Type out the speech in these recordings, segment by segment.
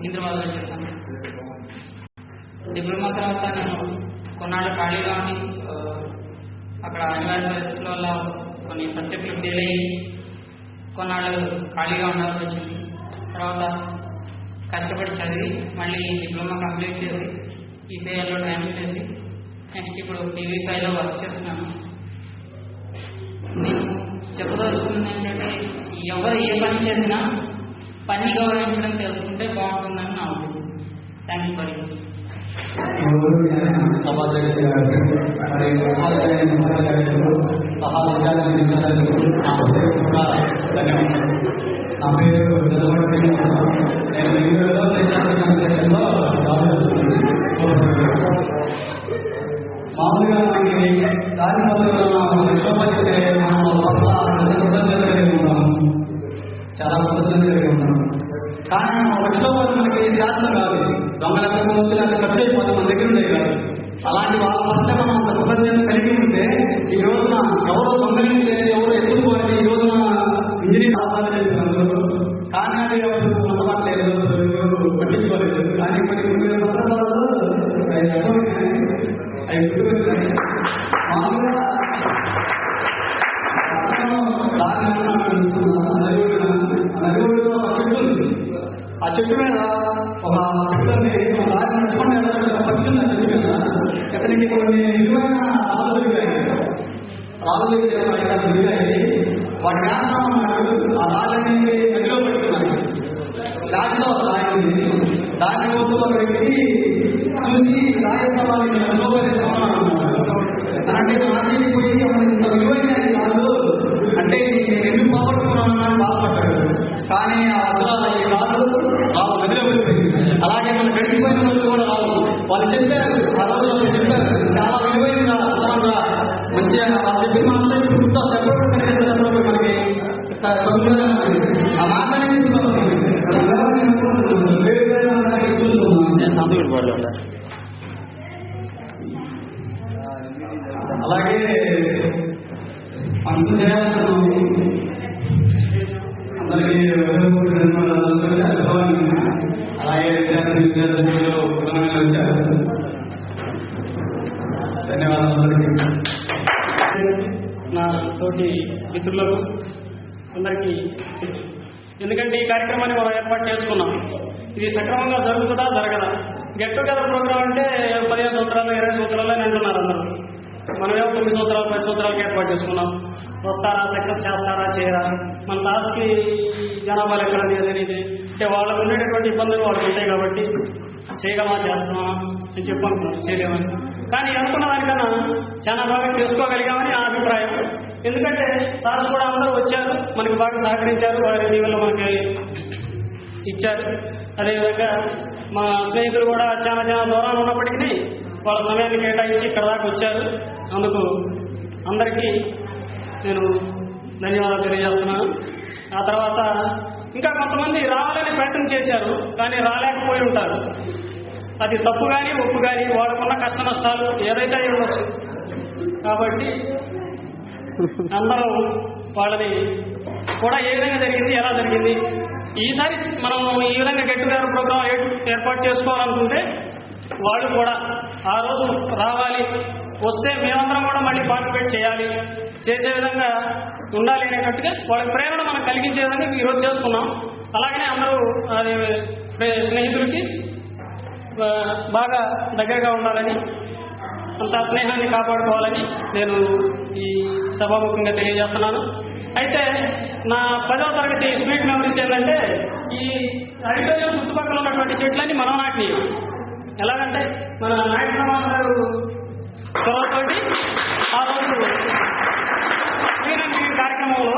సికింద్రాబాద్లో చేశాను. డిప్లొమా తర్వాత నేను కొన్నాళ్ళు ఖాళీగా ఉండి అక్కడ అనివార్య పరిస్థితుల వల్ల కొన్ని సబ్జెక్టులు ఫెయిల్ అయ్యి కొన్నాళ్ళు ఖాళీగా ఉండాల్సి వచ్చింది. తర్వాత కష్టపడి చదివి మళ్ళీ డిప్లొమా కంప్లీట్ చేసి ఈపీఐలో ట్రైనింగ్ చేసి నెక్స్ట్ ఇప్పుడు టీవీ5లో వర్క్ చేస్తున్నాను. నేను చెప్పదలుచుకున్నది ఏంటంటే ఎవరు ఏ పని చేసినా పని గౌరవించడం తెలుసుకుంటే బాగుంటుందని నా ఉద్దేశం. Thank you very much. నా పేరు మామూలుగా మనకి దాని చాలా కృతజ్ఞత కలిగి ఉన్నాం. కానీ ఒక విషయం మనకి శాస్త్రం కాదు, దొంగలకు వచ్చి నాకు ఖర్చు అయిపోతాం మన దగ్గర ఉండేవి కాదు. అలాంటి వాళ్ళ పట్ల మనం అంత కృతజ్ఞత కలిగి ఉంటే ఈ రోజున ఎవరో దొంగలించే ఎవరో ఎత్తుకోవాలి ఈ రోజున ఇంజనీర్ ఆధారం కానీ అది ఉండట్లేదు, పట్టించుకోలేదు. కానీ కొన్ని సందర్భాల్లో అవి గుర్తుపెట్టాలి. మామూలుగా ఆ చెట్టు మీద ఒక చెట్టు దారి నడుచుకుంటే పక్షి ఉంది. చెట్టు మీద ఎక్కడికి కొన్ని విలువైన రాళ్ళు దొరికాయి. వాటి వేస్తాం ఆ రాళ్ళని నదిలో పెట్టుకున్నాయి. లాస్ట్లో రాయింది దాని కోసం ఒక వ్యక్తి చూసి రాజస్థానాన్ని అంటే ఆశ్చర్యపోయి ఇంత విలువైన రాళ్ళు అంటే ఎందుకు పోగొట్టుకున్నాను బాధపడ్డాడు. కానీ ఆ అసలు ఈ రాళ్ళు నదిలో వెళ్ళిపోయింది. అలాగే మనం గడిచిపోయిన రోజు కూడా వాళ్ళు చెప్పారు, ఆ రోజుల్లో చెప్పారు చాలా విలువైన అసలు మంచిగా వాళ్ళు చెప్పిన మాత్రం గుర్తు ఎప్పుడు కనిపించినప్పుడు మనకి ఆ మాట అనేది అలాగే మనసు చేయాలనుకున్నాము. అందరికీ అలాగే విద్యార్థులు వచ్చారు. ధన్యవాదాలు అందరికీ. నా తోటి మిత్రులకు అందరికీ ఎందుకంటే ఈ కార్యక్రమాన్ని మనం ఏర్పాటు చేసుకున్నాం. ఇది సక్రమంగా జరుగుతుందా జరగదా? గెట్ టుగెదర్ ప్రోగ్రామ్ అంటే 15 సంవత్సరాలు 20 సంవత్సరాలు అని అంటున్నారు అందరూ. మనమేమో 9 సంవత్సరాలు 10 సంవత్సరాలకి ఏర్పాటు చేసుకున్నాం. వస్తారా, సక్సెస్ చేస్తారా, చేయరా? మన సార్స్కి జనాభాలు ఎక్కడ అనేది అంటే వాళ్ళకు ఉండేటటువంటి ఇబ్బందులు వాళ్ళకి ఉంటాయి కాబట్టి చేయగలమా చేస్తామా అని చెప్పనుకున్నాం, చేయలేమని. కానీ అనుకున్న దానికన్నా చాలా బాగా చేసుకోగలిగామని నా అభిప్రాయం. ఎందుకంటే సార్స్ కూడా అందరూ వచ్చారు, మనకి బాగా సహకరించారు, వారి దీవెనలో మనకి ఇచ్చారు. అదేవిధంగా మా స్నేహితులు కూడా చాలా దూరాలు ఉన్నప్పటికీ వాళ్ళ సమయాన్ని కేటాయించి ఇక్కడ దాకా వచ్చారు. అందుకు అందరికీ నేను ధన్యవాదాలు తెలియజేస్తున్నాను. ఆ తర్వాత ఇంకా కొంతమంది రావాలని ప్రయత్నం చేశారు, కానీ రాలేకపోయి ఉంటారు. అది తప్పు కానీ ఒప్పు కానీ వాళ్ళకున్న కష్ట నష్టాలు ఏదైతే ఉండొచ్చు. కాబట్టి అందరూ వాళ్ళని కూడా ఏ విధంగా జరిగింది, ఎలా జరిగింది, ఈసారి మనం ఈ విధంగా గెట్ టుగెదర్ ప్రోగ్రాం ఏర్పాటు చేసుకోవాలనుకుంటే వాళ్ళు కూడా ఆ రోజు రావాలి, వస్తే మేమందరం కూడా మళ్ళీ పార్టిసిపేట్ చేయాలి, చేసే విధంగా ఉండాలి అనేటట్టుగా వాళ్ళకి ప్రేరణ మనం కలిగించే విధంగా ఈరోజు చేసుకున్నాం. అలాగనే అందరూ స్నేహితులకి బాగా దగ్గరగా ఉండాలని, అంత స్నేహాన్ని కాపాడుకోవాలని నేను ఈ సభాముఖంగా తెలియజేస్తున్నాను. అయితే నా 10వ తరగతి స్వీట్ మెమరీస్ ఏంటంటే ఈ ఆడిటోరియం చుట్టుపక్కల ఉన్నటువంటి చెట్లన్నీ మనం నాటిని. ఎలాగంటే మన నాయకులమ్మ గారు చొరవతోటి ఆ రోజు కార్యక్రమంలో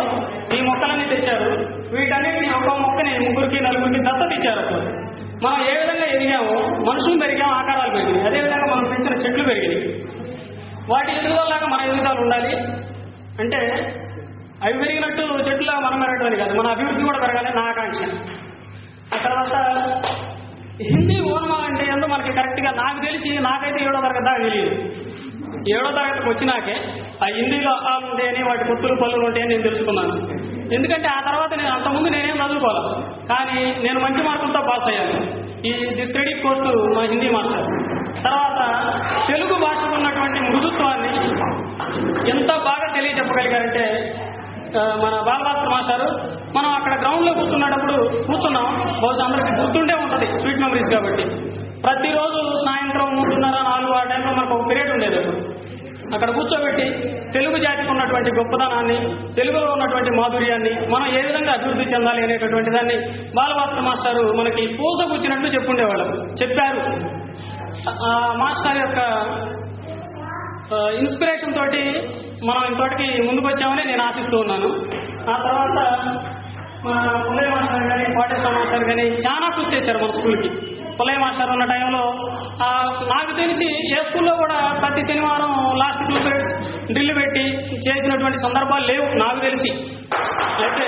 ఈ మొక్కలన్నీ తెచ్చారు. వీటన్నిటిని ఒక మొక్కని 3కి 4కి దత్తత ఇచ్చారు. మనం ఏ విధంగా ఎదిగామో మనుషులు పెరిగాము, ఆకారాలు పెరిగినాయి. అదేవిధంగా మనం పెంచిన చెట్లు పెరిగినాయి. వాటి ఎదుగుదలలాగా మన ఎదుగుదల ఉండాలి. అంటే అవి పెరిగినట్టు చెట్ల మనం పెరగడం కాదు, మన అభివృద్ధి కూడా పెరగాలి నా ఆకాంక్ష. ఆ తర్వాత హిందీ ఓనమాలు అంటే ఏంటో మనకి కరెక్ట్గా నాకు తెలిసి, నాకైతే 7వ తరగతి దాకా తెలియదు. 7వ తరగతికి వచ్చినాకే ఆ హిందీలో అకాలు ఉంటాయని, వాటి పొత్తులు పళ్ళులు ఉంటాయని నేను తెలుసుకున్నాను. ఎందుకంటే ఆ తర్వాత నేను అంతకుముందు నేనేం చదువుకోవాలి, కానీ నేను మంచి మార్కులతో పాస్ అయ్యాను. దిస్ క్రెడిట్ కోర్స్ టు మా హిందీ మాస్టర్. తర్వాత తెలుగు భాషకు ఉన్నటువంటి మృదుత్వాన్ని ఎంత బాగా తెలియచెప్పగలిగారంటే మన బాలభాస్కర్ మాస్టారు. మనం అక్కడ గ్రౌండ్లో కూర్చున్నాం, బహుశా అందరికీ గుర్తుండే ఉంటుంది, స్వీట్ మెమరీస్ కాబట్టి. ప్రతిరోజు సాయంత్రం 3:30-4 ఆ టైంలో మనకు ఒక పీరియడ్ ఉండేది. అక్కడ కూర్చోబెట్టి తెలుగు జాతికి ఉన్నటువంటి గొప్పతనాన్ని, తెలుగులో ఉన్నటువంటి మాధుర్యాన్ని మనం ఏ విధంగా అభివృద్ధి చెందాలి అనేటటువంటి దాన్ని బాలభాస్కర్ మాస్టారు మనకి పూసగుచ్చినట్లు చెప్పుండేవాళ్ళం. చెప్పారు. మాస్టర్ యొక్క ఇన్స్పిరేషన్ తోటి మనం ఇంతటికి ముందుకు వచ్చామని నేను ఆశిస్తూ ఉన్నాను. ఆ తర్వాత మన పుల్లయ్య మాస్టర్ కానీ, కోటేశ్వర మాస్టర్ కానీ చాలా కృషి చేశారు మన స్కూల్కి. పుల్లయ్య మాస్టర్ ఉన్న టైంలో నాకు తెలిసి ఏ స్కూల్లో కూడా ప్రతి శనివారం లాస్ట్ 2 పీరియడ్స్ డ్రిల్ పెట్టి చేసినటువంటి సందర్భాలు లేవు నాకు తెలిసి. అయితే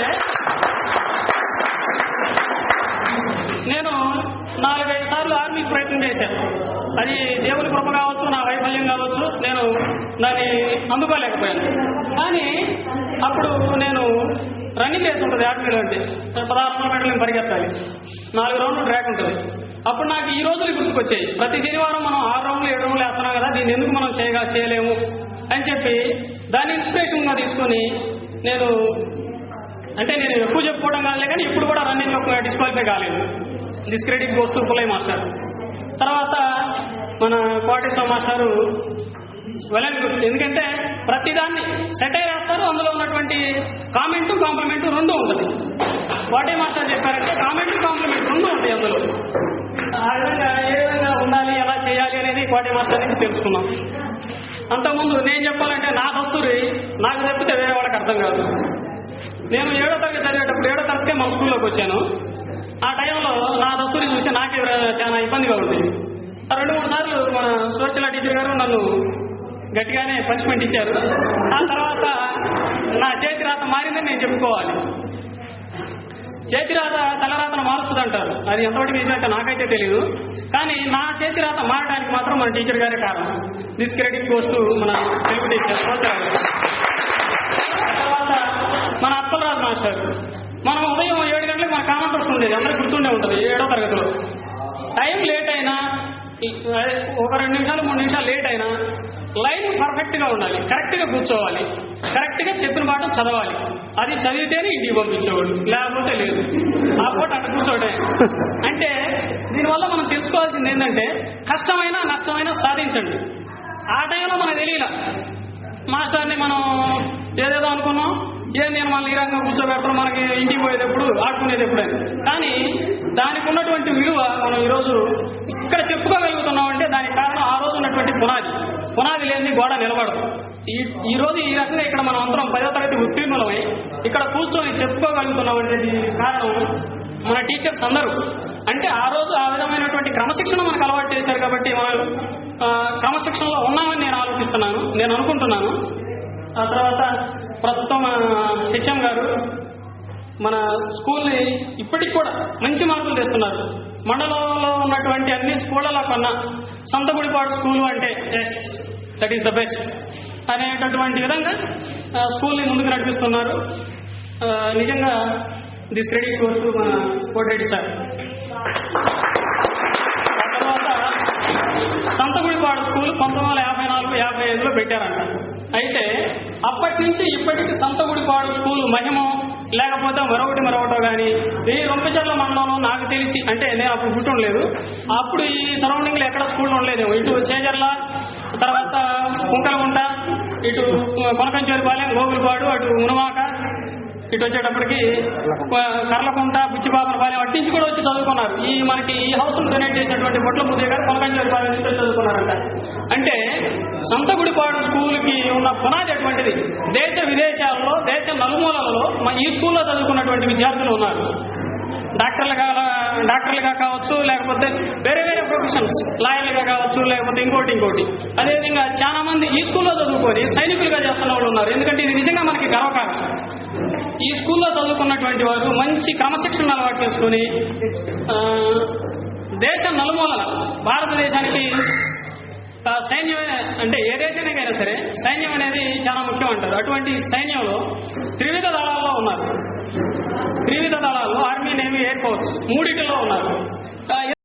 నేను 4-5 సార్లు ఆర్మీకి ప్రయత్నం చేశాను. అది దేవుని కృప కావచ్చు, నా వైఫల్యం కావచ్చు, నేను దాన్ని అందుకోలేకపోయాను. కానీ అప్పుడు నేను రన్నింగ్ రేస్ ఉంటుంది ఆర్మీలో, అంటే 16 కిలోమీటర్లు నేను పరిగెత్తాలి, 4 రౌండ్లు ట్రాక్ ఉంటుంది. అప్పుడు నాకు ఈ రోజులు గుర్తుకొచ్చాయి. ప్రతి శనివారం మనం 6 రౌండ్లు 7 రౌండ్లు వేస్తున్నాం కదా, దీన్ని ఎందుకు మనం చేయలేము అని చెప్పి దాన్ని ఇన్స్పిరేషన్గా తీసుకొని నేను ఎక్కువ చెప్పుకోవడం కాదులే, కానీ ఇప్పుడు కూడా రన్నింగ్లో డిస్క్వాలిఫై కాలేదు. This credit goes to Pullayya master. తర్వాత మన కోటేశ్వర మాస్టారు వెల్ గుడ్. ఎందుకంటే ప్రతిదాన్ని సెటైర్ వేస్తారు, అందులో ఉన్నటువంటి కామెంటు కాంప్లిమెంటు 2 ఉంటుంది. కోటయ్య మాస్టర్ చెప్పారంటే కామెంటు కాంప్లిమెంట్ 2 ఉంటాయి అందులో. ఆ విధంగా ఏ విధంగా ఉండాలి, ఎలా చేయాలి అనేది కోటయ్య మాస్టర్ నుంచి తెలుసుకున్నాం. అంతకుముందు నేను చెప్పాలంటే నా దస్తూరి నాకు తప్పితే వేరే వాళ్ళకి అర్థం కాదు. నేను 7వ తరగతి చదివేటప్పుడు 7వ తరగతికే మన స్కూల్లోకి వచ్చాను. ఆ టైంలో నా దస్తూరి చూసి నాకే చాలా ఇబ్బందిగా ఉంది. 2-3 సార్లు మన సువర్చల టీచర్ గారు నన్ను గట్టిగానే పనిష్మెంట్ ఇచ్చారు. ఆ తర్వాత నా చేతి రాత మారిందని నేను చెప్పుకోవాలి. చేతి రాత తలరాతను మారుస్తుంది అంటారు, అది ఎంతవరకు నిజమంటే నాకైతే తెలియదు. కానీ నా చేతి రాత మారడానికి మాత్రం మన టీచర్ గారే కారణం. దిస్ క్రెడిట్ గోస్ టు మన తెలుగు టీచర్ సువర్చల. తర్వాత మన అప్పలరాజు మాస్టర్. మనం ఉదయం 7 గంటలకు మన కామెంట్ వస్తుండేది, అందరికీ గుర్తుండే ఉంటుంది. 7వ తరగతిలో టైం లేట్ అయినా, ఒక 2 నిమిషాలు 3 నిమిషాలు లేట్ అయినా లైన్ పర్ఫెక్ట్గా ఉండాలి, కరెక్ట్గా కూర్చోవాలి, కరెక్ట్గా చెప్పిన పాఠం చదవాలి. అది చదివితేనే ఇంటికి పంపించేవాడు, లేకపోతే లేదు. ఆ పూట అక్కడ కూర్చోవడే. అంటే దీనివల్ల మనం తెలుసుకోవాల్సింది ఏంటంటే కష్టమైనా నష్టమైనా సాధించండి. ఆ టైంలో మనకు తెలియలా, మాస్టర్ని మనం ఏదేదో అనుకున్నాం, నేను మళ్ళీ ఈ రకంగా కూర్చోబెట్టడం, మనకి ఇంటికి పోయేది ఎప్పుడు, ఆడుకునేది ఎప్పుడైనా. కానీ దానికి ఉన్నటువంటి విలువ మనం ఈరోజు ఇక్కడ చెప్పుకోగలుగుతున్నాం అంటే దానికి కారణం ఆ రోజు ఉన్నటువంటి పునాది లేని గోడ నిలబడదు. ఈ రోజు ఈ రకంగా ఇక్కడ మనం అందరం 10వ తరగతి ఉత్తీర్ణులమై ఇక్కడ కూర్చొని చెప్పుకోగలుగుతున్నాం అంటే కారణం మన టీచర్స్ అందరూ. అంటే ఆ రోజు ఆ విధమైనటువంటి క్రమశిక్షణ మనకు అలవాటు చేశారు కాబట్టి మనం క్రమశిక్షణలో ఉన్నామని నేను అనుకుంటున్నాను. ఆ తర్వాత ప్రస్తుతం హెచ్ఎం గారు మన స్కూల్ని ఇప్పటికి కూడా మంచి మార్కులు తెస్తున్నారు. మండలంలో ఉన్నటువంటి అన్ని స్కూళ్ళలో కన్నా సంతగుడిపాడు స్కూలు అంటే దట్ ఈస్ ద బెస్ట్ అనేటటువంటి విధంగా స్కూల్ని ముందుకు నడిపిస్తున్నారు. నిజంగా దిస్ క్రెడిట్ గోస్ టు మన కోటిరెడ్డి సార్. ఆ తర్వాత సంతగుడిపాడు స్కూల్ 1954-55లో పెట్టారంట. అయితే అప్పటి నుంచి ఇప్పటికి సంతగుడిపాడు స్కూల్ మహిమో లేకపోతే మరొకటో కానీ ఈ రొంపిచర్ల మండలంలో నాకు తెలిసి, అంటే నేను అప్పుడు పుట్టుండలేదు, అప్పుడు ఈ సరౌండింగ్లో ఎక్కడ స్కూల్ ఉండలేదు. ఇటు చేజర్ల, తర్వాత కుంకలగుంట, ఇటు కొనకంచేరిపాలెం, గోగులపాడు, అటు మునమాక, ఇటు వచ్చేటప్పటికి కర్లకుంట, బుచ్చిబాపనపాలెం అట్టి నుంచి కూడా వచ్చి చదువుకున్నారు. మనకి ఈ హౌస్ డొనేట్ చేసినటువంటి బొట్ల ముద్దయ్య గారు కొనకంచేరిపాలెం నుంచి చదువుకున్నారంట. అంటే సంతగుడిపాడు స్కూల్కి ఉన్న పునాది అటువంటిది. దేశ విదేశాల్లో, దేశ నలుమూలలలో ఈ స్కూల్లో చదువుకున్నటువంటి విద్యార్థులు ఉన్నారు. డాక్టర్లుగా కావచ్చు, లేకపోతే వేరే ప్రొఫెషన్స్, లాయర్లుగా కావచ్చు, లేకపోతే ఇంకోటి. అదేవిధంగా చాలా మంది ఈ స్కూల్లో చదువుకొని సైనికులుగా చేస్తున్న వాళ్ళు ఉన్నారు. ఎందుకంటే ఇది నిజంగా మనకి గర్వకారణం. ఈ స్కూల్లో చదువుకున్నటువంటి వారు మంచి క్రమశిక్షణ అలవాటు చేసుకుని దేశం నలుమూలల భారతదేశానికి సైన్యం అంటే ఏ దేశానికైనా సరే సైన్యం అనేది చాలా ముఖ్యం అంటారు. అటువంటి సైన్యంలో త్రివిధ దళాల్లో ఉన్నారు. త్రివిధ దళాల్లో ఆర్మీ, నేవీ, ఎయిర్ ఫోర్స్ 3 ఉన్నారు.